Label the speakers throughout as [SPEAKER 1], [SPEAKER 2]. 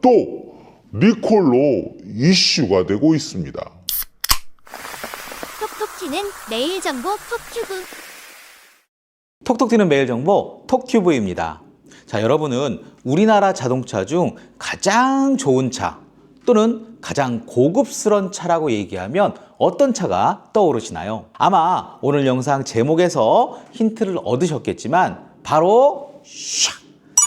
[SPEAKER 1] 또 리콜로 이슈가 되고 있습니다.
[SPEAKER 2] 톡톡 튀는 내일 정보 톡튜브.
[SPEAKER 3] 톡톡 튀는 매일 정보 톡튜브입니다. 자, 여러분은 우리나라 자동차 중 가장 좋은 차 또는 가장 고급스러운 차라고 얘기하면 어떤 차가 떠오르시나요? 아마 오늘 영상 제목에서 힌트를 얻으셨겠지만 바로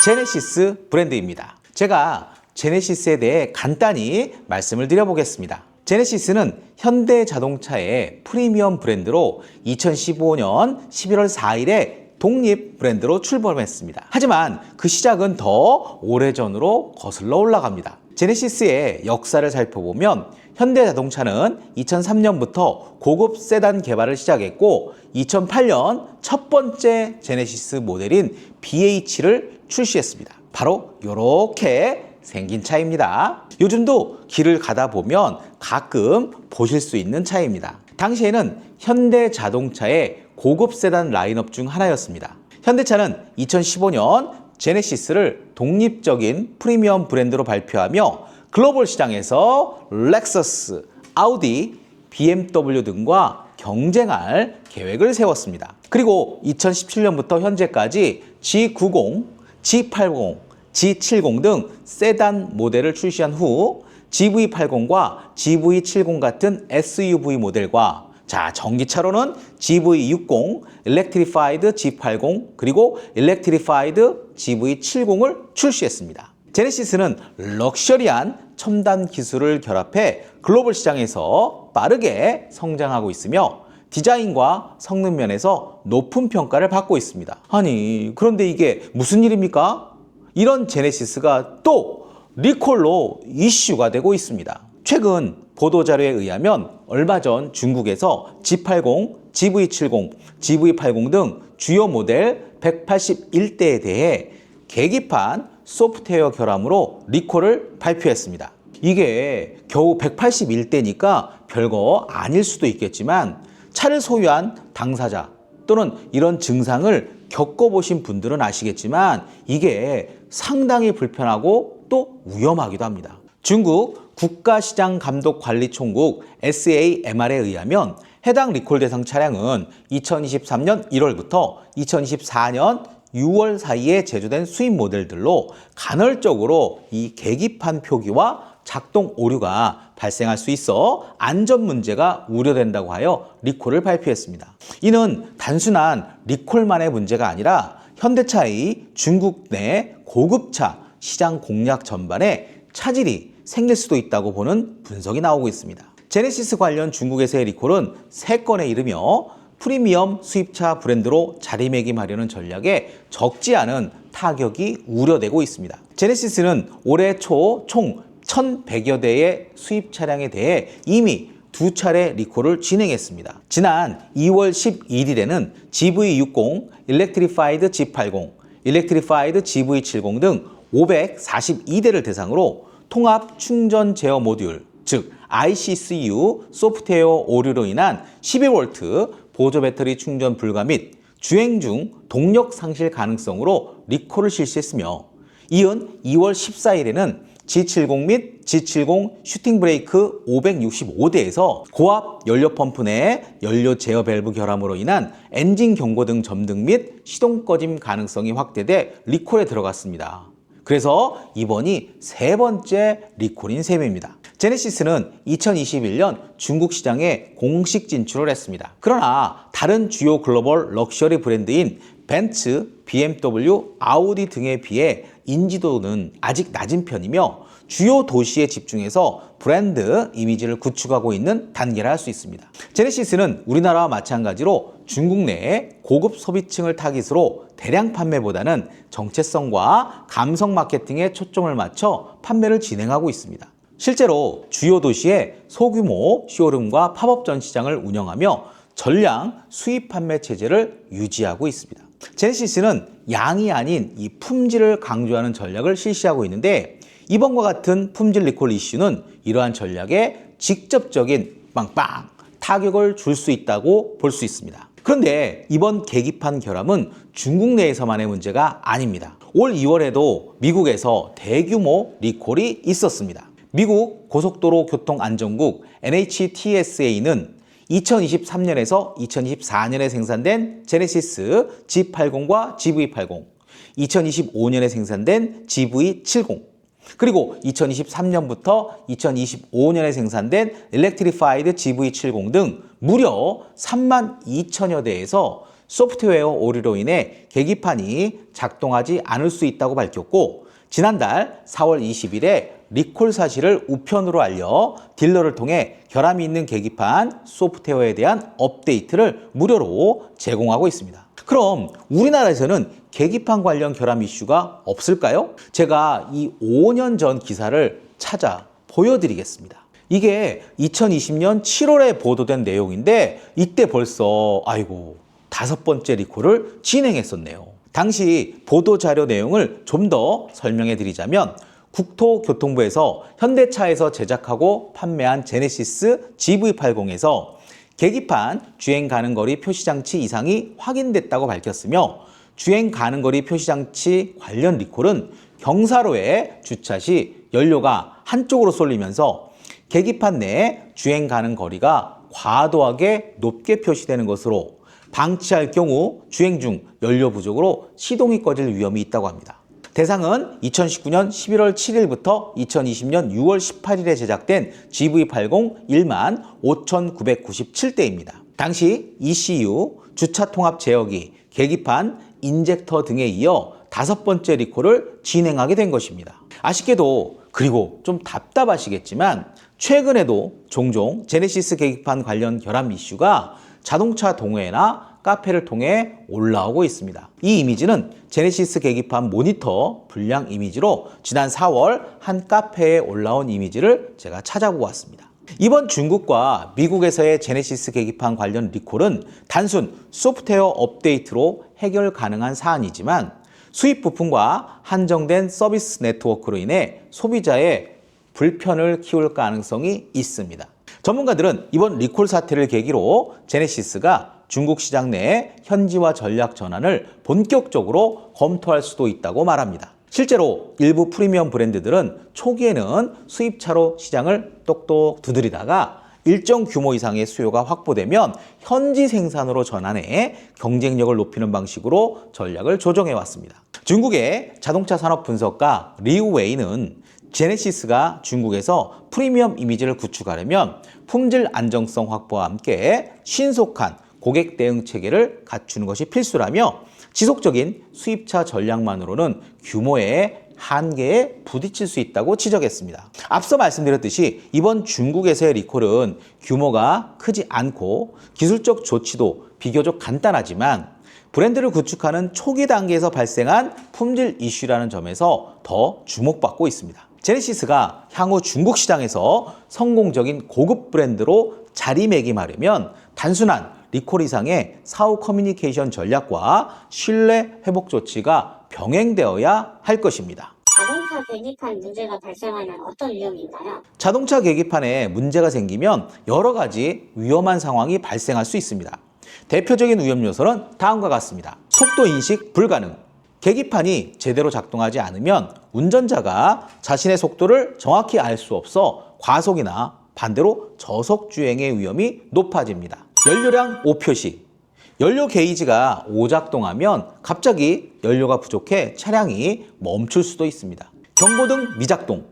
[SPEAKER 3] 제네시스 브랜드입니다. 제가 제네시스에 대해 간단히 말씀을 드려보겠습니다. 제네시스는 현대자동차의 프리미엄 브랜드로 2015년 11월 4일에 독립 브랜드로 출범했습니다. 하지만 그 시작은 더 오래전으로 거슬러 올라갑니다. 제네시스의 역사를 살펴보면 현대자동차는 2003년부터 고급 세단 개발을 시작했고 2008년 첫 번째 제네시스 모델인 BH를 출시했습니다. 바로 이렇게 생긴 차입니다. 요즘도 길을 가다 보면 가끔 보실 수 있는 차입니다. 당시에는 현대자동차의 고급 세단 라인업 중 하나였습니다. 현대차는 2015년 제네시스를 독립적인 프리미엄 브랜드로 발표하며 글로벌 시장에서 렉서스, 아우디, BMW 등과 경쟁할 계획을 세웠습니다. 그리고 2017년부터 현재까지 G90, G80, G70 등 세단 모델을 출시한 후 GV80과 GV70 같은 SUV 모델과 전기차로는 GV60, 일렉트리파이드 G80, 그리고 일렉트리파이드 GV70을 출시했습니다. 제네시스는 럭셔리한 첨단 기술을 결합해 글로벌 시장에서 빠르게 성장하고 있으며 디자인과 성능 면에서 높은 평가를 받고 있습니다. 아니, 그런데 이게 무슨 일입니까? 이런 제네시스가 또 리콜로 이슈가 되고 있습니다. 최근 보도자료에 의하면 얼마 전 중국에서 G80, GV70, GV80 등 주요 모델 181대에 대해 계기판 소프트웨어 결함으로 리콜을 발표했습니다. 이게 겨우 181대니까 별거 아닐 수도 있겠지만 차를 소유한 당사자 또는 이런 증상을 겪어보신 분들은 아시겠지만 이게 상당히 불편하고 또 위험하기도 합니다. 중국 국가시장감독관리총국 SAMR에 의하면 해당 리콜 대상 차량은 2023년 1월부터 2024년 6월 사이에 제조된 수입 모델들로 간헐적으로 이 계기판 표기와 작동 오류가 발생할 수 있어 안전 문제가 우려된다고 하여 리콜을 발표했습니다. 이는 단순한 리콜만의 문제가 아니라 현대차의 중국 내 고급차 시장 공략 전반에 차질이 생길 수도 있다고 보는 분석이 나오고 있습니다. 제네시스 관련 중국에서의 리콜은 3건에 이르며 프리미엄 수입차 브랜드로 자리매김하려는 전략에 적지 않은 타격이 우려되고 있습니다. 제네시스는 올해 초 총 1,100여 대의 수입 차량에 대해 이미 2차례 리콜을 진행했습니다. 지난 2월 11일에는 GV60, 일렉트리파이드 G80, 일렉트리파이드 GV70 등 542대를 대상으로 통합 충전 제어 모듈, 즉 ICCU 소프트웨어 오류로 인한 12V 보조 배터리 충전 불가 및 주행 중 동력 상실 가능성으로 리콜을 실시했으며 이은 2월 14일에는 G70 및 G70 슈팅 브레이크 565대에서 고압 연료 펌프 내 연료 제어 밸브 결함으로 인한 엔진 경고 등 점등 및 시동 꺼짐 가능성이 확대돼 리콜에 들어갔습니다. 그래서 이번이 3번째 리콜인 셈입니다. 제네시스는 2021년 중국 시장에 공식 진출을 했습니다. 그러나 다른 주요 글로벌 럭셔리 브랜드인 벤츠, BMW, 아우디 등에 비해 인지도는 아직 낮은 편이며 주요 도시에 집중해서 브랜드 이미지를 구축하고 있는 단계라 할 수 있습니다. 제네시스는 우리나라와 마찬가지로 중국 내의 고급 소비층을 타깃으로 대량 판매보다는 정체성과 감성 마케팅에 초점을 맞춰 판매를 진행하고 있습니다. 실제로 주요 도시에 소규모 쇼룸과 팝업 전시장을 운영하며 전량 수입 판매 체제를 유지하고 있습니다. 제네시스는 양이 아닌 이 품질을 강조하는 전략을 실시하고 있는데 이번과 같은 품질 리콜 이슈는 이러한 전략에 직접적인 빵빵 타격을 줄 수 있다고 볼 수 있습니다. 그런데 이번 계기판 결함은 중국 내에서만의 문제가 아닙니다. 올 2월에도 미국에서 대규모 리콜이 있었습니다. 미국 고속도로 교통안전국 NHTSA는 2023년에서 2024년에 생산된 제네시스 G80과 GV80, 2025년에 생산된 GV70, 그리고 2023년부터 2025년에 생산된 일렉트리파이드 GV70 등 무려 32,000여 대에서 소프트웨어 오류로 인해 계기판이 작동하지 않을 수 있다고 밝혔고, 지난달 4월 20일에 리콜 사실을 우편으로 알려 딜러를 통해 결함이 있는 계기판 소프트웨어에 대한 업데이트를 무료로 제공하고 있습니다. 그럼 우리나라에서는 계기판 관련 결함 이슈가 없을까요? 제가 이 5년 전 기사를 찾아 보여드리겠습니다. 이게 2020년 7월에 보도된 내용인데, 이때 벌써 5번째 리콜을 진행했었네요. 당시 보도자료 내용을 좀 더 설명해 드리자면, 국토교통부에서 현대차에서 제작하고 판매한 제네시스 GV80에서 계기판 주행 가능 거리 표시장치 이상이 확인됐다고 밝혔으며, 주행 가능 거리 표시장치 관련 리콜은 경사로에 주차 시 연료가 한쪽으로 쏠리면서 계기판 내 주행 가능 거리가 과도하게 높게 표시되는 것으로 방치할 경우 주행 중 연료 부족으로 시동이 꺼질 위험이 있다고 합니다. 대상은 2019년 11월 7일부터 2020년 6월 18일에 제작된 GV80 15,997대입니다. 당시 ECU, 주차 통합 제어기, 계기판, 인젝터 등에 이어 5번째 리콜을 진행하게 된 것입니다. 아쉽게도, 그리고 좀 답답하시겠지만, 최근에도 종종 제네시스 계기판 관련 결함 이슈가 자동차 동호회나 카페를 통해 올라오고 있습니다. 이 이미지는 제네시스 계기판 모니터 불량 이미지로 지난 4월 한 카페에 올라온 이미지를 제가 찾아보고 왔습니다. 이번 중국과 미국에서의 제네시스 계기판 관련 리콜은 단순 소프트웨어 업데이트로 해결 가능한 사안이지만, 수입 부품과 한정된 서비스 네트워크로 인해 소비자의 불편을 키울 가능성이 있습니다. 전문가들은 이번 리콜 사태를 계기로 제네시스가 중국 시장 내 현지화 전략 전환을 본격적으로 검토할 수도 있다고 말합니다. 실제로 일부 프리미엄 브랜드들은 초기에는 수입차로 시장을 똑똑 두드리다가 일정 규모 이상의 수요가 확보되면 현지 생산으로 전환해 경쟁력을 높이는 방식으로 전략을 조정해 왔습니다. 중국의 자동차 산업 분석가 리우웨이는 제네시스가 중국에서 프리미엄 이미지를 구축하려면 품질 안정성 확보와 함께 신속한 고객 대응 체계를 갖추는 것이 필수라며, 지속적인 수입차 전략만으로는 규모의 한계에 부딪힐 수 있다고 지적했습니다. 앞서 말씀드렸듯이 이번 중국에서의 리콜은 규모가 크지 않고 기술적 조치도 비교적 간단하지만, 브랜드를 구축하는 초기 단계에서 발생한 품질 이슈라는 점에서 더 주목받고 있습니다. 제네시스가 향후 중국 시장에서 성공적인 고급 브랜드로 자리매김하려면 단순한 리콜 이상의 사후 커뮤니케이션 전략과 신뢰 회복 조치가 병행되어야 할 것입니다.
[SPEAKER 4] 자동차 계기판 문제가 발생하면 어떤 위험인가요?
[SPEAKER 3] 자동차 계기판에 문제가 생기면 여러 가지 위험한 상황이 발생할 수 있습니다. 대표적인 위험 요소는 다음과 같습니다. 속도 인식 불가능. 계기판이 제대로 작동하지 않으면 운전자가 자신의 속도를 정확히 알 수 없어 과속이나 반대로 저속 주행의 위험이 높아집니다. 연료량 오표시. 연료 게이지가 오작동하면 갑자기 연료가 부족해 차량이 멈출 수도 있습니다. 경고등 미작동.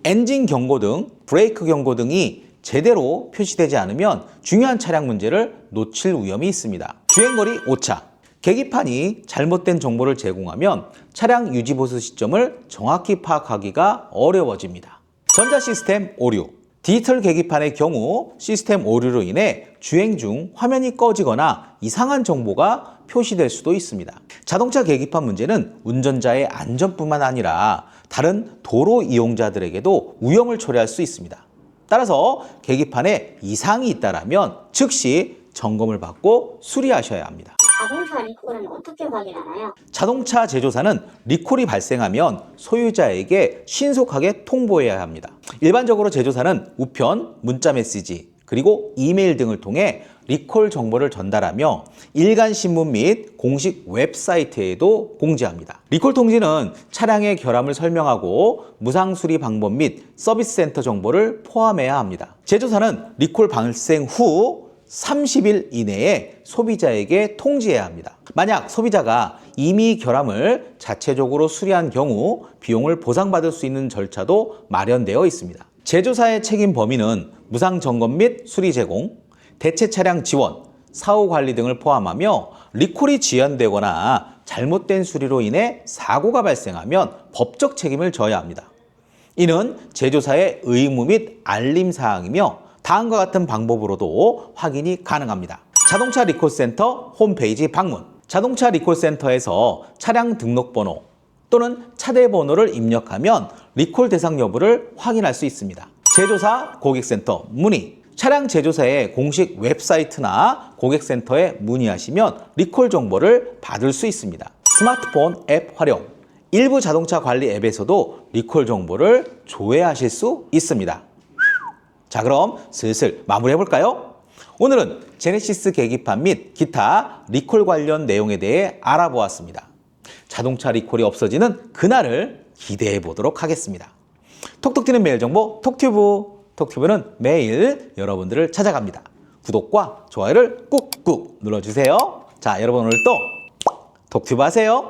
[SPEAKER 3] 엔진 경고등, 브레이크 경고등이 제대로 표시되지 않으면 중요한 차량 문제를 놓칠 위험이 있습니다. 주행거리 오차. 계기판이 잘못된 정보를 제공하면 차량 유지 보수 시점을 정확히 파악하기가 어려워집니다. 전자 시스템 오류. 디지털 계기판의 경우 시스템 오류로 인해 주행 중 화면이 꺼지거나 이상한 정보가 표시될 수도 있습니다. 자동차 계기판 문제는 운전자의 안전뿐만 아니라 다른 도로 이용자들에게도 위험을 초래할 수 있습니다. 따라서 계기판에 이상이 있다면 즉시 점검을 받고 수리하셔야 합니다.
[SPEAKER 4] 자동차 리콜은 어떻게 확인하나요?
[SPEAKER 3] 자동차 제조사는 리콜이 발생하면 소유자에게 신속하게 통보해야 합니다. 일반적으로 제조사는 우편, 문자 메시지, 그리고 이메일 등을 통해 리콜 정보를 전달하며 일간신문 및 공식 웹사이트에도 공지합니다. 리콜 통지는 차량의 결함을 설명하고 무상 수리 방법 및 서비스 센터 정보를 포함해야 합니다. 제조사는 리콜 발생 후 30일 이내에 소비자에게 통지해야 합니다. 만약 소비자가 이미 결함을 자체적으로 수리한 경우 비용을 보상받을 수 있는 절차도 마련되어 있습니다. 제조사의 책임 범위는 무상 점검 및 수리 제공, 대체 차량 지원, 사후 관리 등을 포함하며 리콜이 지연되거나 잘못된 수리로 인해 사고가 발생하면 법적 책임을 져야 합니다. 이는 제조사의 의무 및 알림 사항이며 다음과 같은 방법으로도 확인이 가능합니다. 자동차 리콜센터 홈페이지 방문. 자동차 리콜센터에서 차량 등록번호 또는 차대 번호를 입력하면 리콜 대상 여부를 확인할 수 있습니다. 제조사 고객센터 문의. 차량 제조사의 공식 웹사이트나 고객센터에 문의하시면 리콜 정보를 받을 수 있습니다. 스마트폰 앱 활용. 일부 자동차 관리 앱에서도 리콜 정보를 조회하실 수 있습니다. 자, 그럼 슬슬 마무리해 볼까요? 오늘은 제네시스 계기판 및 기타 리콜 관련 내용에 대해 알아보았습니다. 자동차 리콜이 없어지는 그날을 기대해 보도록 하겠습니다. 톡톡 튀는 매일 정보 톡튜브. 톡튜브는 매일 여러분들을 찾아갑니다. 구독과 좋아요를 꾹꾹 눌러주세요. 자, 여러분 오늘도 톡튜브 하세요.